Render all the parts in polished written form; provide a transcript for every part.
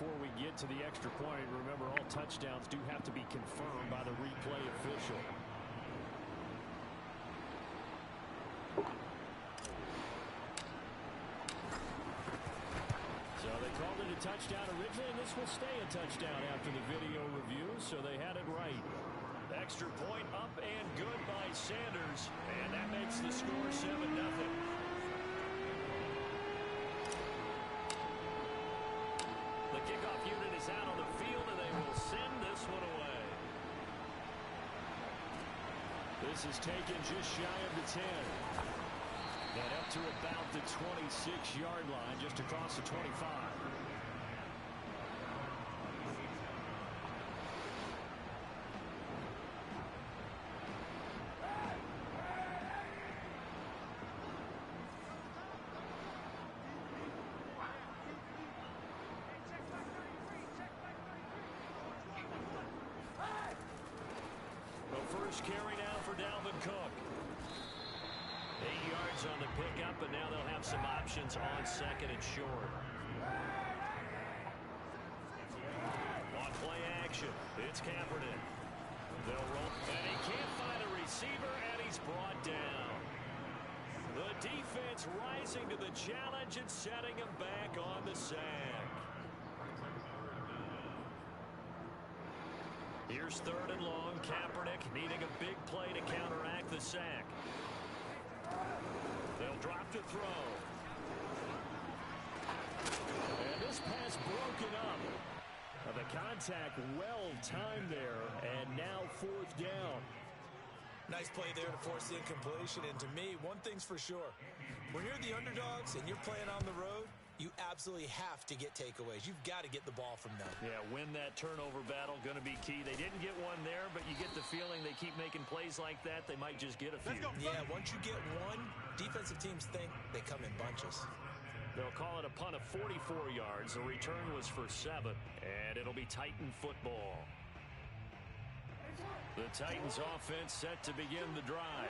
before we get to the extra point. Remember, all touchdowns do have to be confirmed by the replay official. So they called it a touchdown originally, and this will stay a touchdown after the video review, so they had it right. Extra point up and good by Sanders, and that makes the score 7-0. The kickoff unit is out on the field, and they will send this one away. This is taken just shy of the 10. And up to about the 26-yard line, just across the 25. The first carry now for Dalvin Cook. 8 yards on the pickup, but now they'll have some options on second and short. On play action, it's Kaepernick. They'll roll, and he can't find a receiver, and he's brought down. The defense rising to the challenge and setting him back on the sack. Here's 3rd and long. Kaepernick needing a big play to counteract the sack. They'll drop to throw. And this pass broken up. The contact well timed there, and now 4th down. Nice play there to force the incompletion. And to me, one thing's for sure. When you're the underdogs and you're playing on the road, you absolutely have to get takeaways. You've got to get the ball from them. Yeah, win that turnover battle, going to be key. They didn't get one there, but you get the feeling they keep making plays like that, they might just get a few. Yeah, once you get one, defensive teams think they come in bunches. They'll call it a punt of 44 yards. The return was for 7, and it'll be Titan football. The Titans offense set to begin the drive.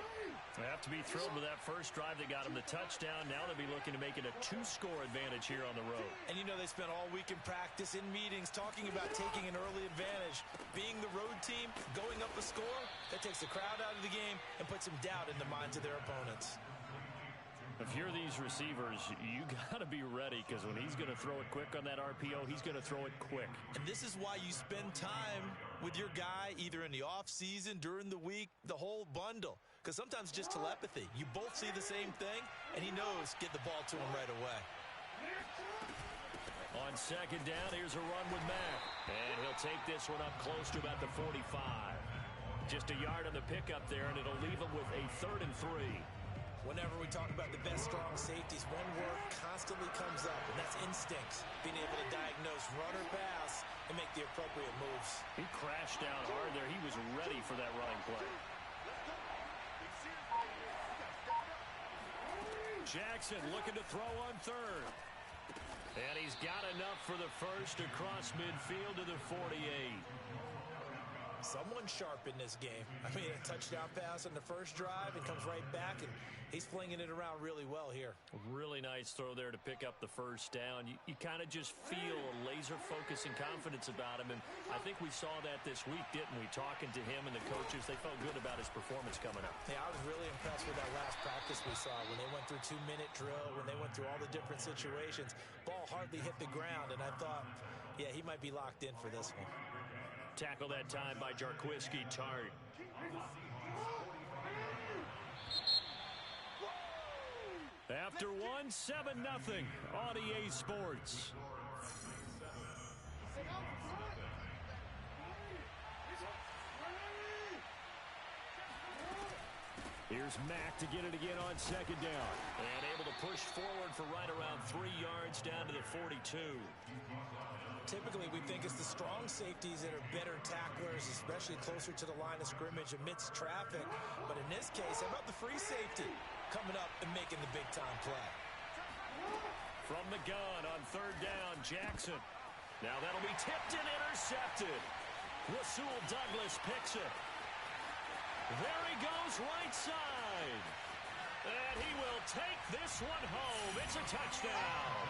They have to be thrilled with that first drive. They got them the touchdown. Now they'll be looking to make it a 2-score advantage here on the road. And you know they spent all week in practice, in meetings, talking about taking an early advantage. Being the road team, going up a score, that takes the crowd out of the game and puts some doubt in the minds of their opponents. If you're these receivers, you got to be ready, because when he's going to throw it quick on that RPO, he's going to throw it quick. And this is why you spend time with your guy, either in the offseason, during the week, the whole bundle. Because sometimes it's just telepathy. You both see the same thing, and he knows get the ball to him right away. On 2nd down, here's a run with Mack. And he'll take this one up close to about the 45. Just a yard on the pickup there, and it'll leave him with a 3rd and 3. Whenever we talk about the best strong safeties, one word constantly comes up, and that's instincts. Being able to diagnose run or pass and make the appropriate moves. He crashed down hard there. He was ready for that running play. Jackson looking to throw on 3rd. And he's got enough for the first across midfield to the 48. Someone sharp in this game. I mean, a touchdown pass on the first drive and comes right back, and he's flinging it around really well here. Really nice throw there to pick up the first down. You kind of just feel a laser focus and confidence about him, and I think we saw that this week, didn't we? Talking to him and the coaches, they felt good about his performance coming up. Yeah, I was really impressed with that last practice we saw when they went through 2-minute drill, when they went through all the different situations. Ball hardly hit the ground, and I thought, yeah, he might be locked in for this one. Tackle that time by Jarquiski Tart. After 1, 7-0 on EA Sports. Here's Mack to get it again on 2nd down. And able to push forward for right around 3 yards down to the 42. Typically, we think it's the strong safeties that are better tacklers, especially closer to the line of scrimmage amidst traffic. But in this case, how about the free safety coming up and making the big-time play? From the gun on 3rd down, Jackson. Now that'll be tipped and intercepted. Rasul Douglas picks it. There he goes, right side. And he will take this one home. It's a touchdown.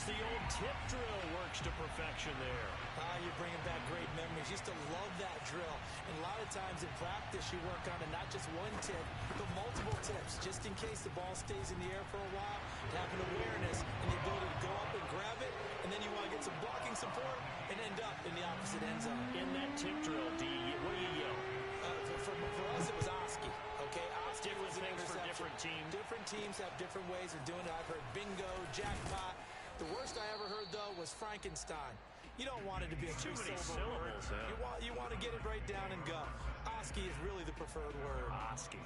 the old tip drill works to perfection there. You're bringing back great memories. Used to love that drill. And a lot of times in practice, you work on it, not just one tip, but multiple tips, just in case the ball stays in the air for a while, to have an awareness and the ability to go up and grab it, and then you want to get some blocking support and end up in the opposite end zone. In that tip drill, what do you yell? For us, it was Oski. Okay, Oski was an things for interception. different teams. Different teams have different ways of doing it. I've heard bingo, jackpot. The worst I ever heard, though, was Frankenstein. You don't want it to be a Too many three-syllable word. syllables. You want to get it right down and go. Oski is really the preferred word. Oski.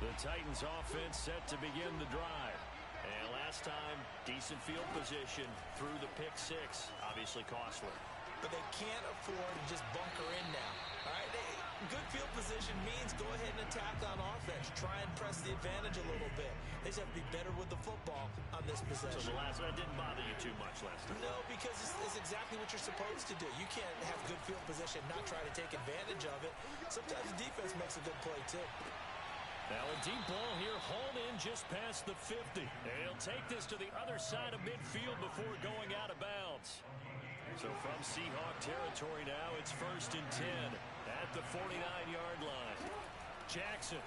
The Titans offense set to begin the drive. And last time, decent field position through the pick six. Obviously costly. But they can't afford to just bunker in now. All right, good field position means go ahead and attack on offense. Try and press the advantage a little bit. They just have to be better with the football on this possession. So the last one didn't bother you too much last time? No, because it's exactly what you're supposed to do. You can't have good field position, not try to take advantage of it. Sometimes the defense makes a good play, too. Now a deep ball here, hauled in just past the 50. And he'll take this to the other side of midfield before going out of bounds. So from Seahawk territory now, it's 1st and 10 at the 49-yard line. Jackson.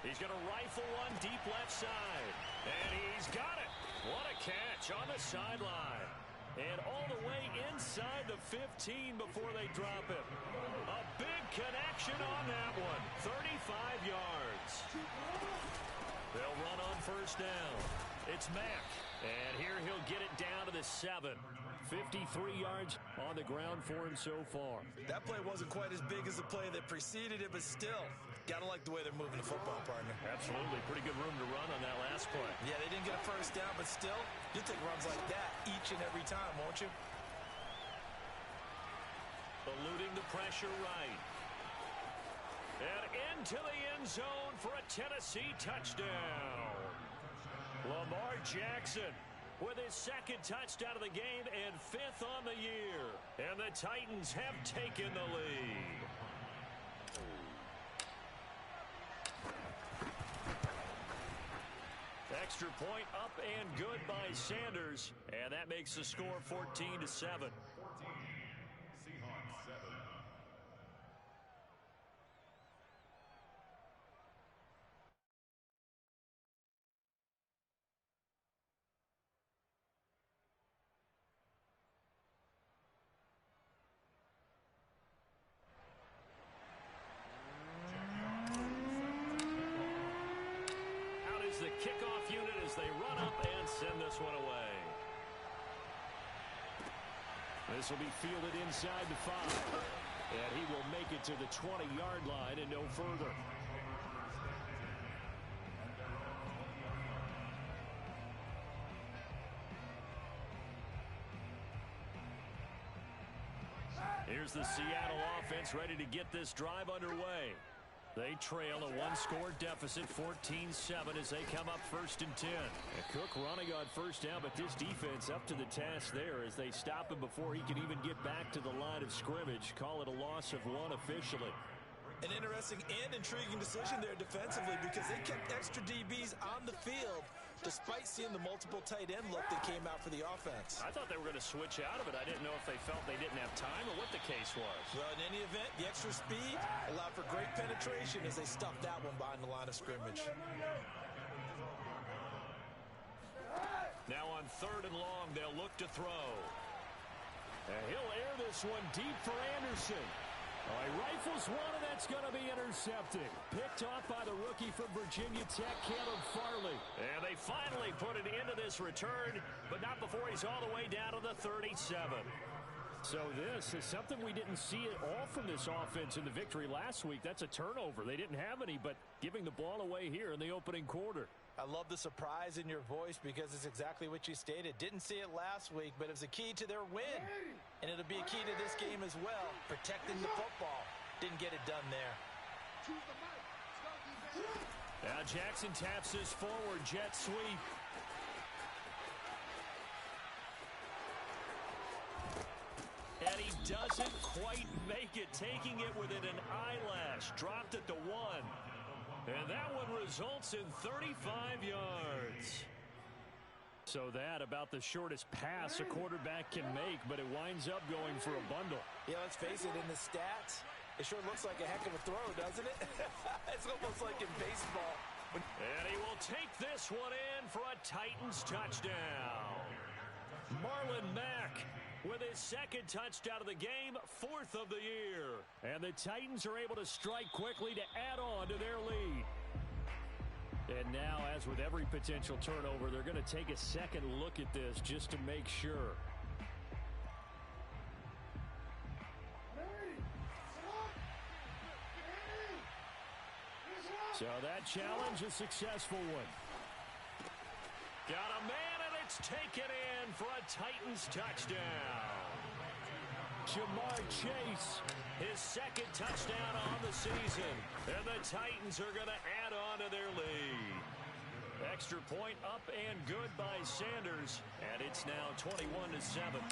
He's going to rifle one deep left side. And he's got it. What a catch on the sideline. And all the way inside the 15 before they drop it. A big connection on that one. 35 yards. They'll run on 1st down. It's Mack. And here he'll get it down to the 7. 53 yards on the ground for him so far. That play wasn't quite as big as the play that preceded it, but still, got to like the way they're moving the football, partner. Absolutely. Pretty good room to run on that last play. Yeah, they didn't get a 1st down, but still, you'll take runs like that each and every time, won't you? Eluding the pressure right. And into the end zone for a Tennessee touchdown. Lamar Jackson with his 2nd touchdown of the game and 5th on the year. And the Titans have taken the lead. Extra point up and good by Sanders. And that makes the score 14-7. The kickoff unit as they run up and send this one away. This will be fielded inside the 5. And he will make it to the 20-yard line and no further. Here's the Seattle offense ready to get this drive underway. They trail a one-score deficit, 14-7, as they come up 1st and 10. And Cook running on 1st down, but this defense up to the task there as they stop him before he can even get back to the line of scrimmage. Call it a loss of 1 officially. An interesting and intriguing decision there defensively because they kept extra DBs on the field despite seeing the multiple tight end look that came out for the offense. I thought they were going to switch out of it. I didn't know if they felt they didn't have time or what the case was. Well, in any event, the extra speed allowed for great penetration as they stuffed that one behind the line of scrimmage. Now on 3rd and long, they'll look to throw. And he'll air this one deep for Anderson. He rifles one, and that's going to be intercepted. Picked off by the rookie from Virginia Tech, Caleb Farley. And they finally put it into this return, but not before he's all the way down to the 37. So this is something we didn't see at all from this offense in the victory last week. That's a turnover. They didn't have any, but giving the ball away here in the opening quarter. I love the surprise in your voice because it's exactly what you stated. Didn't see it last week, but it was a key to their win. And it'll be a key to this game as well, protecting the football. Didn't get it done there. Now Jackson taps this forward, jet sweep. And he doesn't quite make it, taking it within an eyelash. Dropped at the 1. And that one results in 35 yards. So that about the shortest pass a quarterback can make, but it winds up going for a bundle. Yeah, let's face it, in the stats, it sure looks like a heck of a throw, doesn't it? It's almost like in baseball. And he will take this one in for a Titans touchdown. Marlon Mack with his second touchdown of the game, 4th of the year. And the Titans are able to strike quickly to add on to their lead. And now, as with every potential turnover, they're going to take a second look at this just to make sure. So that challenge, a successful one. Got a man, and it's taken in for a Titans touchdown. Jamar Chase, his second touchdown on the season. And the Titans are going to add on to their lead. Extra point up and good by Sanders. And it's now 21-7.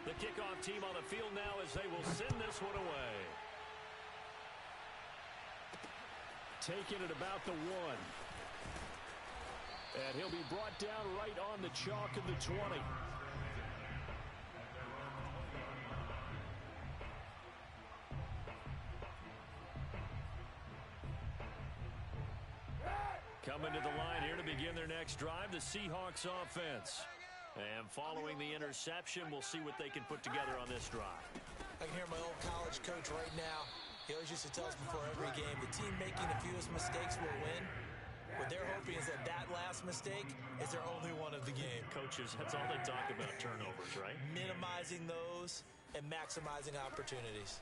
The kickoff team on the field now as they will send this one away. Taking it about the 1. And he'll be brought down right on the chalk of the 20. Coming to the line here to begin their next drive, the Seahawks offense. And following the interception, we'll see what they can put together on this drive. I can hear my old college coach right now. He always used to tell us before every game, the team making the fewest mistakes will win. What they're hoping is that that last mistake is their only one of the game. Coaches, that's all they talk about, turnovers, right? Minimizing those and maximizing opportunities.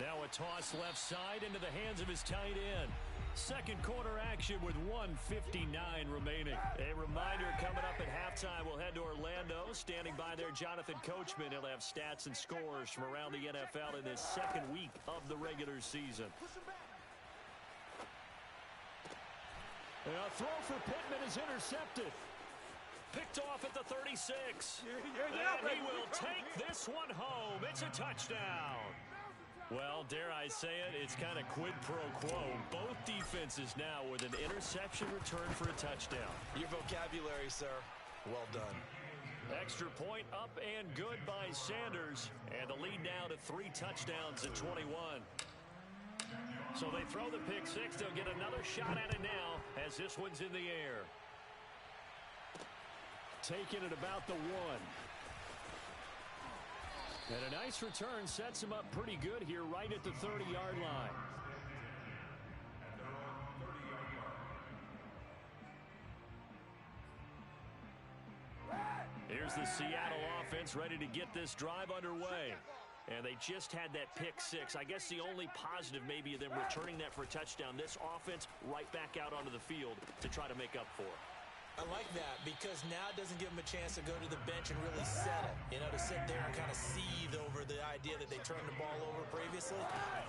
Now a toss left side into the hands of his tight end. Second quarter action with 1:59 remaining. A reminder coming up at halftime, we'll head to Orlando. Standing by there, Jonathan Coachman. He'll have stats and scores from around the NFL in this second week of the regular season. A throw for Pittman is intercepted. Picked off at the 36. And he will take this one home. It's a touchdown. Well, dare I say it, it's kind of quid pro quo. Both defenses now with an interception return for a touchdown. Your vocabulary, sir. Well done. Extra point up and good by Sanders. And the lead now to 3 touchdowns at 21. So they throw the pick 6. They'll get another shot at it now as this one's in the air. Taking it about the 1. And a nice return sets him up pretty good here right at the 30-yard line. Here's the Seattle offense ready to get this drive underway. And they just had that pick 6. I guess the only positive maybe of them returning that for a touchdown. This offense right back out onto the field to try to make up for it. I like that because now it doesn't give them a chance to go to the bench and really settle. You know, to sit there and kind of seethe over the idea that they turned the ball over previously.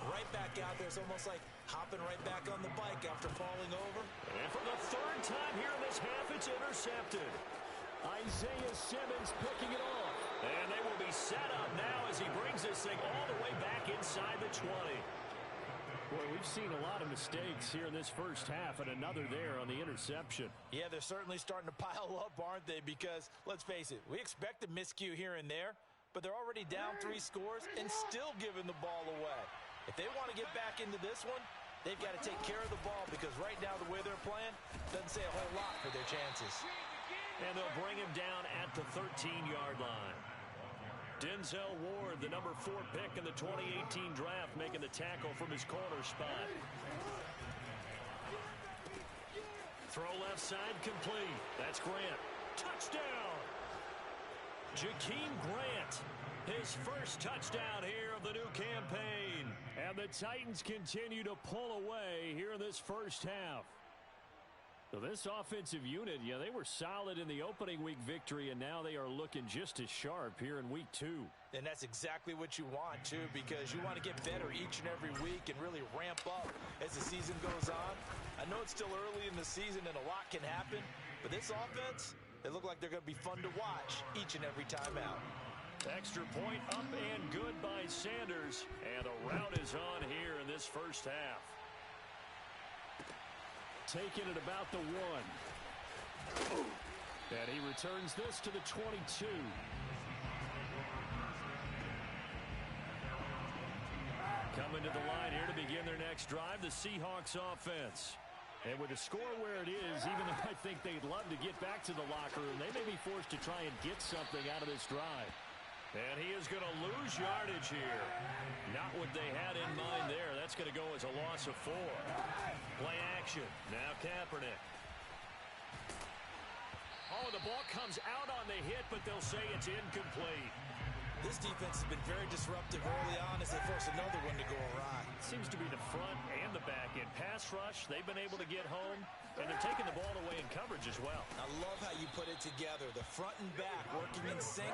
Right back out there, it's almost like hopping right back on the bike after falling over. And for the 3rd time here in this half, it's intercepted. Isaiah Simmons picking it off. And they will be set up now as he brings this thing all the way back inside the 20. Boy, we've seen a lot of mistakes here in this first half, and another there on the interception. Yeah, they're certainly starting to pile up, aren't they? Because, let's face it, we expect a miscue here and there, but they're already down 3 scores and still giving the ball away. If they want to get back into this one, they've got to take care of the ball because right now the way they're playing doesn't say a whole lot for their chances. And they'll bring him down at the 13-yard line. Denzel Ward, the number 4 pick in the 2018 draft, making the tackle from his corner spot. Throw left side complete. That's Grant. Touchdown! Jakeem Grant, his first touchdown here of the new campaign. And the Titans continue to pull away here in this first half. So this offensive unit, yeah, they were solid in the opening week victory, and now they are looking just as sharp here in week 2. And that's exactly what you want, too, because you want to get better each and every week and really ramp up as the season goes on. I know it's still early in the season and a lot can happen, but this offense, they look like they're going to be fun to watch each and every time out. Extra point up and good by Sanders, and the route is on here in this this first half. Taking it about the 1. And he returns this to the 22. Coming to the line here to begin their next drive, the Seahawks offense. And with the score where it is, even though I think they'd love to get back to the locker room, they may be forced to try and get something out of this drive. And he is going to lose yardage here. Not what they had in mind there. That's going to go as a loss of 4. Play action. Now Kaepernick. Oh, the ball comes out on the hit, but they'll say it's incomplete. This defense has been very disruptive early on as they force another one to go awry. It seems to be the front and the back end. Pass rush, they've been able to get home, and they're taking the ball away in coverage as well. I love how you put it together. The front and back working in sync,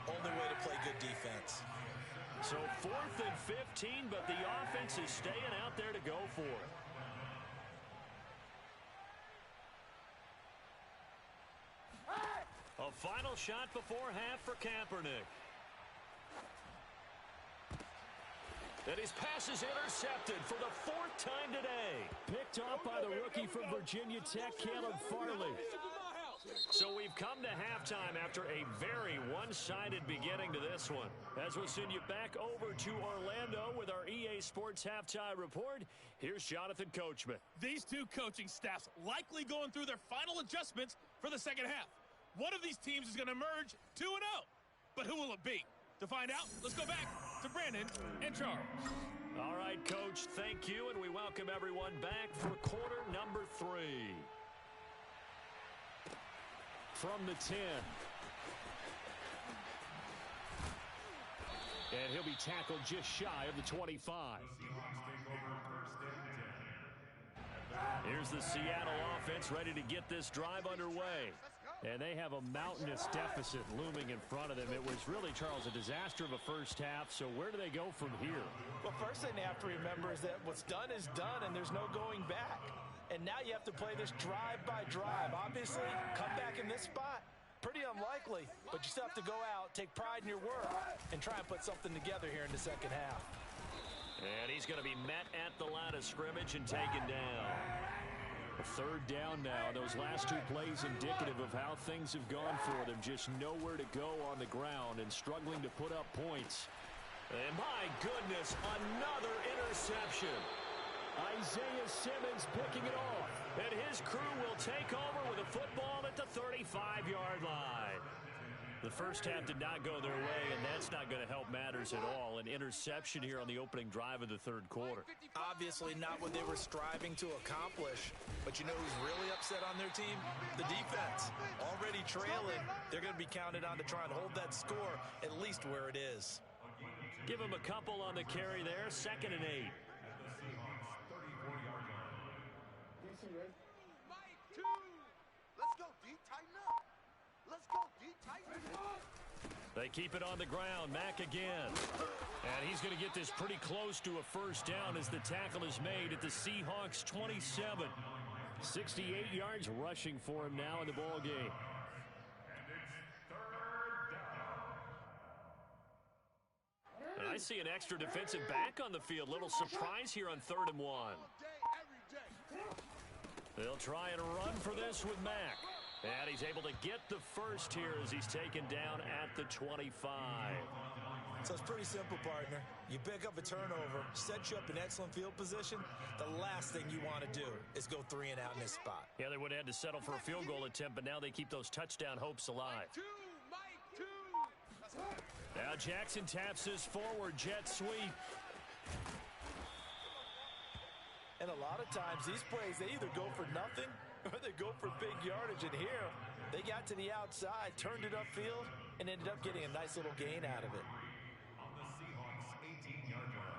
only way to play good defense. So 4th and 15, but the offense is staying out there to go for it. A final shot before half for Kaepernick. And his pass is intercepted for the 4th time today. Picked off by the rookie from Virginia Tech, Caleb Farley. So we've come to halftime after a very one-sided beginning to this one. As we'll send you back over to Orlando with our EA Sports Halftime Report, here's Jonathan Coachman. These two coaching staffs likely going through their final adjustments for the second half. One of these teams is going to emerge 2-0. But who will it be? To find out, let's go back to Brandon and Charles. All right, Coach, thank you, and we welcome everyone back for quarter number 3. From the 10. And he'll be tackled just shy of the 25. Here's the Seattle offense ready to get this drive underway. And they have a mountainous deficit looming in front of them. It was really, Charles, a disaster of a first half. So where do they go from here? Well, first thing they have to remember is that what's done is done, and there's no going back. And now you have to play this drive by drive. Obviously, come back in this spot. Pretty unlikely, but you still have to go out, take pride in your work, and try and put something together here in the second half. And he's going to be met at the line of scrimmage and taken down. A 3rd down now. Those last 2 plays indicative of how things have gone for them. Just nowhere to go on the ground and struggling to put up points. And my goodness, another interception. Isaiah Simmons picking it off. And his crew will take over with a football at the 35-yard line. The first half did not go their way, and that's not going to help matters at all. An interception here on the opening drive of the 3rd quarter. Obviously not what they were striving to accomplish. But you know who's really upset on their team? The defense. Already trailing. They're going to be counted on to try and hold that score at least where it is. Give him a couple on the carry there. 2nd and 8. Mike, 2. Let's go, D. Tighten up. Let's go, D. Tighten up. They keep it on the ground. Mack again. And he's going to get this pretty close to a first down as the tackle is made at the Seahawks 27. 68 yards rushing for him now in the ball game. And I see an extra defensive back on the field. Little surprise here on 3rd and 1. They'll try and run for this with Mack. And he's able to get the first here as he's taken down at the 25. So it's pretty simple, partner. You pick up a turnover, set you up in excellent field position. The last thing you want to do is go 3 and out in this spot. Yeah, they would have had to settle for a field goal attempt, but now they keep those touchdown hopes alive. Mike, 2. Now Jackson taps his forward jet sweep. And a lot of times these plays, they either go for nothing or they go for big yardage. And here, they got to the outside, turned it upfield, and ended up getting a nice little gain out of it. On the Seahawks 18-yard line.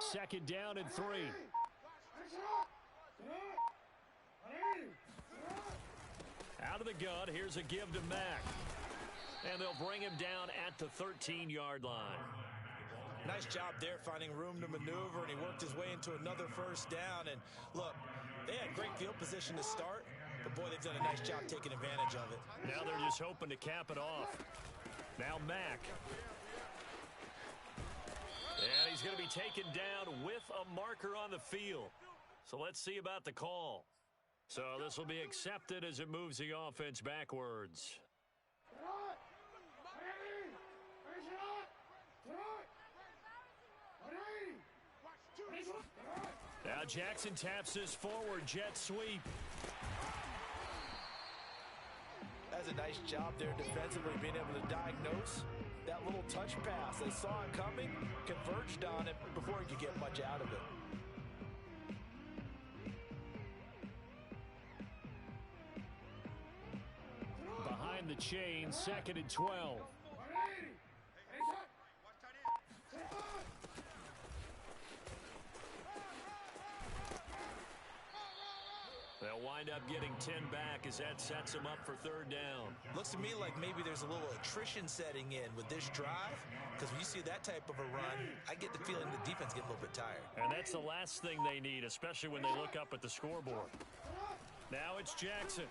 2nd down and 3. Out of the gun, here's a give to Mack. And they'll bring him down at the 13-yard line. Nice job there finding room to maneuver, and he worked his way into another first down. And look, they had great field position to start, but boy, they've done a nice job taking advantage of it. Now they're just hoping to cap it off. Now Mack. And he's going to be taken down with a marker on the field. So let's see about the call. So this will be accepted as it moves the offense backwards. Now Jackson taps this forward jet sweep. That's a nice job there defensively, being able to diagnose that little touch pass. They saw it coming, converged on it before he could get much out of it. Behind the chain, 2nd and 12. They'll wind up getting 10 back as that sets them up for 3rd down. Looks to me like maybe there's a little attrition setting in with this drive, because when you see that type of a run, I get the feeling the defense gets a little bit tired. And that's the last thing they need, especially when they look up at the scoreboard. Now it's Jackson.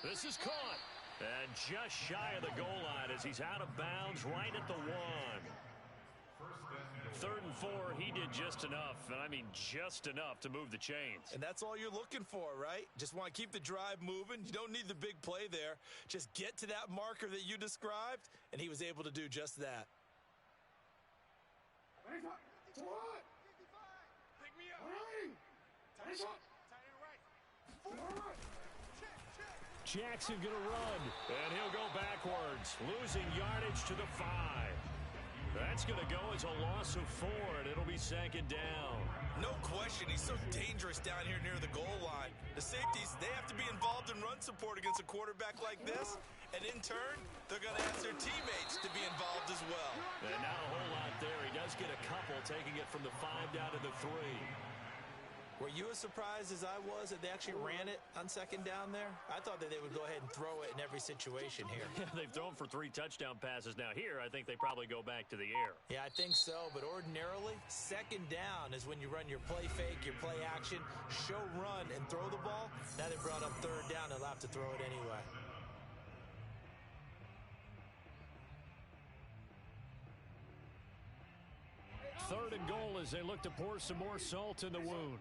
This is caught. And just shy of the goal line as he's out of bounds right at the 1. 3rd and 4, he did just enough, and I mean just enough to move the chains. And that's all you're looking for, right? Just want to keep the drive moving. You don't need the big play there. Just get to that marker that you described, and he was able to do just that. Jackson gonna run, and he'll go backwards, losing yardage to the 5. That's going to go as a loss of 4, and it'll be 2nd down. No question, he's so dangerous down here near the goal line. The safeties, they have to be involved in run support against a quarterback like this, and in turn, they're going to ask their teammates to be involved as well. And not a whole lot there. He does get a couple, taking it from the 5 down to the 3. Were you as surprised as I was that they actually ran it on 2nd down there? I thought that they would go ahead and throw it in every situation here. Yeah, they've thrown for 3 touchdown passes. Now here, I think they probably go back to the air. Yeah, I think so, but ordinarily, 2nd down is when you run your play fake, your play action, show run, and throw the ball. Now they brought up 3rd down, they'll have to throw it anyway. Third and goal as they look to pour some more salt in the wound.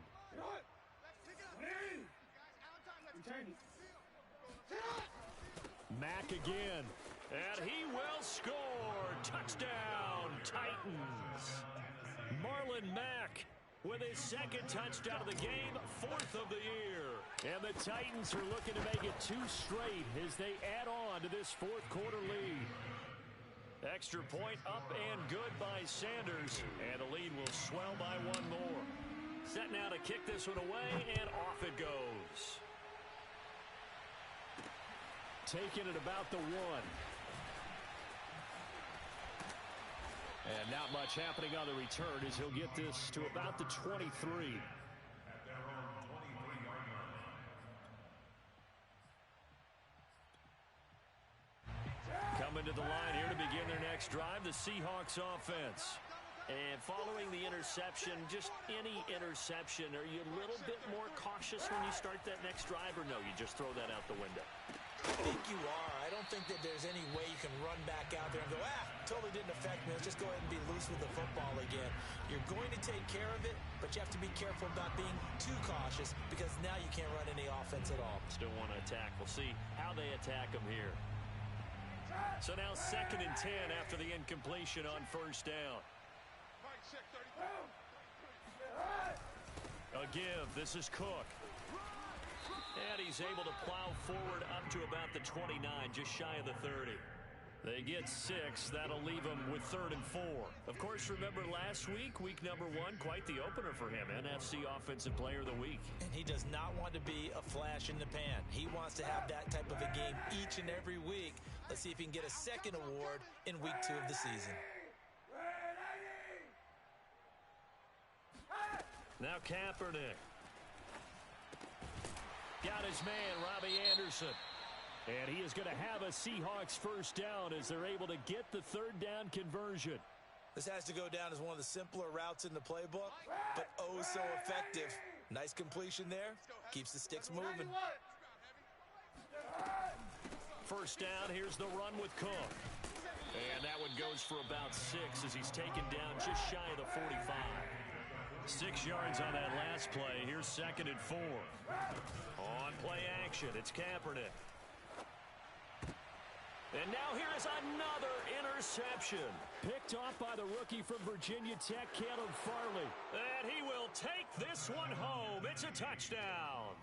Mack again, and he will score. Touchdown, Titans. Marlon Mack with his 2nd touchdown of the game, 4th of the year. And the Titans are looking to make it 2 straight as they add on to this 4th quarter lead. Extra point up and good by Sanders, and the lead will swell by 1 more. Set now to kick this one away, and off it goes. Taking it about the 1. And not much happening on the return as he'll get this to about the 23. Coming to the line here to begin their next drive, the Seahawks offense. And following the interception, just any interception, are you a little bit more cautious when you start that next drive, or no, you just throw that out the window? I think you are. I don't think that there's any way you can run back out there and go, totally didn't affect me. Let's just go ahead and be loose with the football again. You're going to take care of it, but you have to be careful about being too cautious because now you can't run any offense at all. Still want to attack. We'll see how they attack them here. So now 2nd and 10 after the incompletion on 1st down. A give. This is Cook. And he's able to plow forward up to about the 29, just shy of the 30. They get 6. That'll leave them with 3rd and 4. Of course, remember last week, week number 1, quite the opener for him. NFC Offensive Player of the Week. And he does not want to be a flash in the pan. He wants to have that type of a game each and every week. Let's see if he can get a 2nd award in week 2 of the season. Now Kaepernick. Got his man, Robbie Anderson. And he is going to have a Seahawks 1st down as they're able to get the 3rd down conversion. This has to go down as one of the simpler routes in the playbook, but oh so effective. Nice completion there. Keeps the sticks moving. first down. Here's the run with Cook. And that one goes for about 6 as he's taken down just shy of the 45. 6 yards on that last play. Here's 2nd and 4. On play action, it's Kaepernick. And now here is another interception. Picked off by the rookie from Virginia Tech, Caleb Farley. And he will take this one home. It's a touchdown.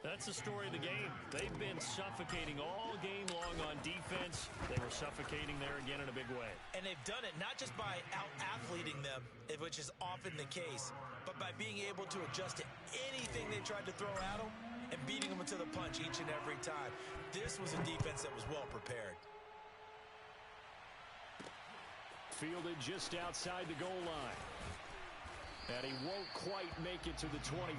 That's the story of the game. They've been suffocating all game long on defense. They were suffocating there again in a big way. And they've done it not just by out-athleting them, which is often the case, but by being able to adjust to anything they tried to throw at them and beating them to the punch each and every time. This was a defense that was well prepared. Fielded just outside the goal line. And he won't quite make it to the 25.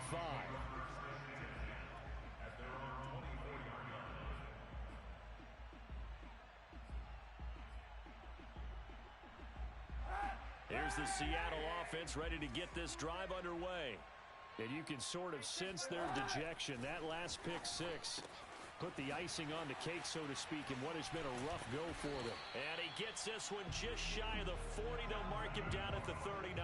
Here's the Seattle offense ready to get this drive underway. And you can sort of sense their dejection. That last pick 6 put the icing on the cake, so to speak, in what has been a rough go for them. And he gets this one just shy of the 40. They'll mark him down at the 39.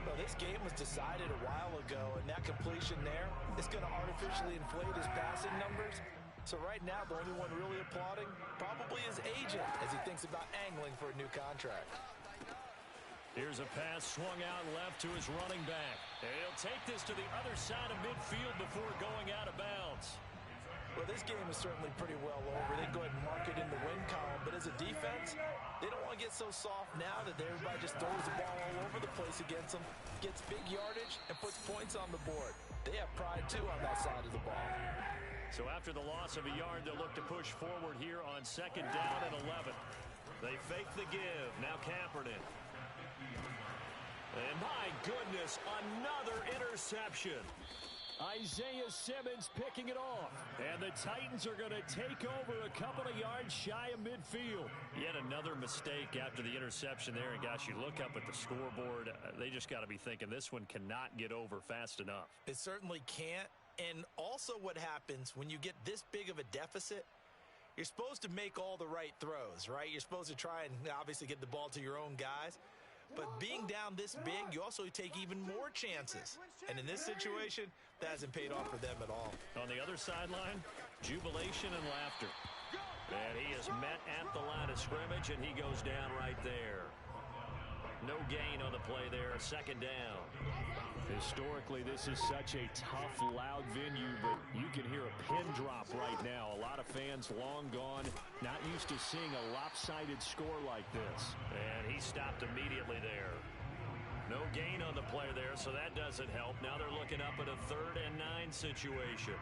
Well, this game was decided a while ago, and that completion there is going to artificially inflate his passing numbers. So right now, the only one really applauding probably his agent as he thinks about angling for a new contract. Here's a pass swung out left to his running back. And he'll take this to the other side of midfield before going out of bounds. Well, this game is certainly pretty well over. They go ahead and mark it in the win column. But as a defense, they don't want to get so soft now that everybody just throws the ball all over the place against them, gets big yardage, and puts points on the board. They have pride, too, on that side of the ball. So after the loss of a yard, they'll look to push forward here on 2nd down and 11. They fake the give. Now Kaepernick. And my goodness, another interception. Isaiah Simmons picking it off. And the Titans are going to take over a couple of yards shy of midfield. Yet another mistake after the interception there. And gosh, you look up at the scoreboard, they just got to be thinking this one cannot get over fast enough. It certainly can't. And also what happens when you get this big of a deficit, you're supposed to make all the right throws, right? You're supposed to try and obviously get the ball to your own guys. But being down this big, you also take even more chances. And in this situation, that hasn't paid off for them at all. On the other sideline, jubilation and laughter. And he is met at the line of scrimmage, and he goes down right there. No gain on the play there, 2nd down. Historically, this is such a tough, loud venue, but you can hear a pin drop right now. A lot of fans long gone, not used to seeing a lopsided score like this. And he stopped immediately there. No gain on the play there, so that doesn't help. Now they're looking up at a 3rd and 9 situation.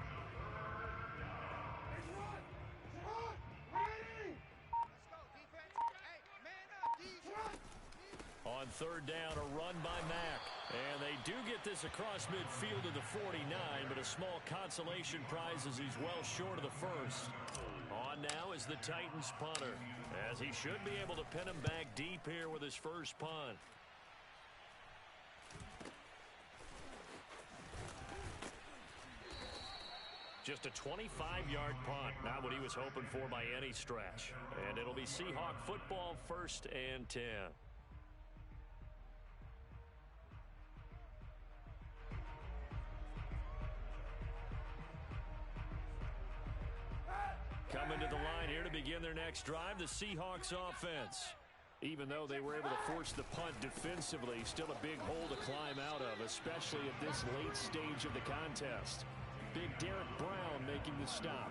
On 3rd down, a run by Mack. And they do get this across midfield to the 49, but a small consolation prize as he's well short of the first. On now is the Titans punter, as he should be able to pin him back deep here with his first punt. Just a 25-yard punt, not what he was hoping for by any stretch. And it'll be Seahawk football, 1st and 10. Coming to the line here to begin their next drive, the Seahawks offense. Even though they were able to force the punt defensively, still a big hole to climb out of, especially at this late stage of the contest. Big Derek Brown making the stop.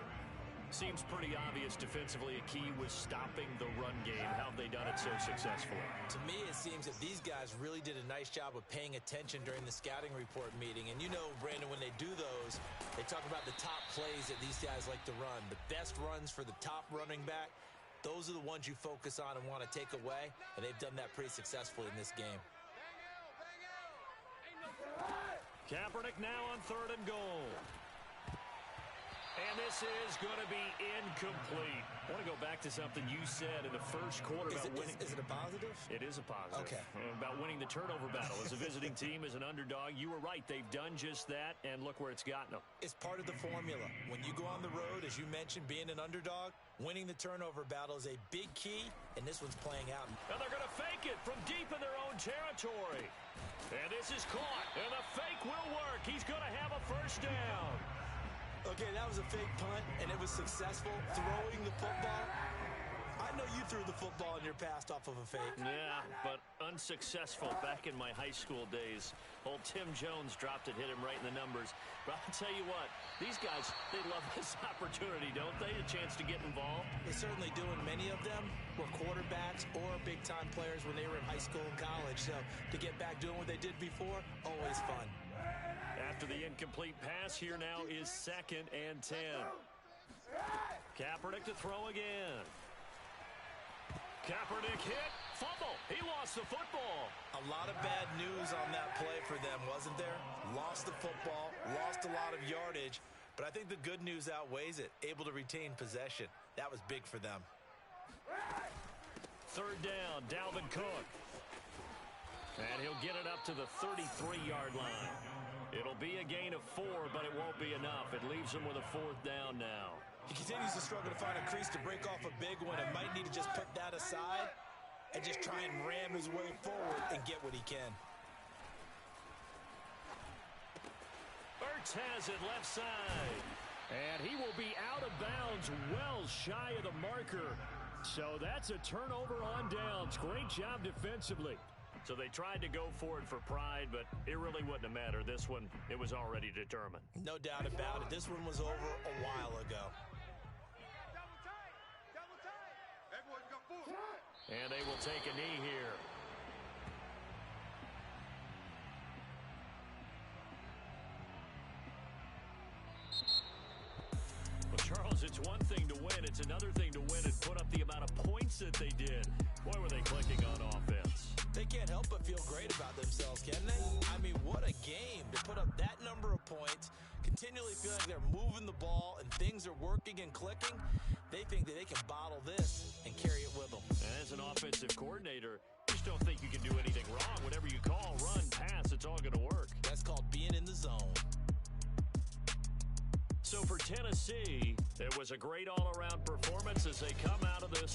Seems pretty obvious defensively a key was stopping the run game. How have they done it so successfully? To me, it seems that these guys really did a nice job of paying attention during the scouting report meeting. And you know, Brandon, when they do those, they talk about the top plays that these guys like to run. The best runs for the top running back, those are the ones you focus on and want to take away. And they've done that pretty successfully in this game. Kaepernick now on 3rd and goal. And this is going to be incomplete. I want to go back to something you said in the first quarter about winning. Is it a positive? It is a positive. Okay. About winning the turnover battle. As a visiting team, as an underdog, you were right. They've done just that, and look where it's gotten them. It's part of the formula. When you go on the road, as you mentioned, being an underdog, winning the turnover battle is a big key, and this one's playing out. And they're going to fake it from deep in their own territory. And this is caught, and the fake will work. He's going to have a first down. Okay, that was a fake punt, and it was successful. Throwing the football. I know you threw the football in your past off of a fake. Yeah, but unsuccessful back in my high school days. Old Tim Jones dropped it, hit him right in the numbers. But I'll tell you what, these guys, they love this opportunity, don't they? A chance to get involved. They certainly do, and many of them were quarterbacks or big-time players when they were in high school and college. So to get back doing what they did before, always fun. After the incomplete pass, here now is 2nd and 10. Kaepernick to throw again. Kaepernick hit, fumble. He lost the football. A lot of bad news on that play for them, wasn't there? Lost the football, lost a lot of yardage, but I think the good news outweighs it. Able to retain possession. That was big for them. 3rd down, Dalvin Cook. And he'll get it up to the 33-yard line. It'll be a gain of 4, but it won't be enough. It leaves him with a 4th down now. He continues to struggle to find a crease to break off a big one and might need to just put that aside and just try and ram his way forward and get what he can. Ertz has it left side. And he will be out of bounds well shy of the marker. So that's a turnover on downs. Great job defensively. So they tried to go for it for pride, but it really wouldn't have mattered. This one, it was already determined. No doubt about it. This one was over a while ago. And they will take a knee here. Well, Charles, it's one thing to win. It's another thing to win and put up the amount of points that they did. Boy, were they clicking on offense. They can't help but feel great about themselves, can they? I mean, what a game to put up that number of points, continually feel like they're moving the ball and things are working and clicking. They think that they can bottle this and carry it with them. And as an offensive coordinator, you just don't think you can do anything wrong. Whatever you call, run, pass, it's all going to work. That's called being in the zone. So for Tennessee, it was a great all-around performance as they come out of this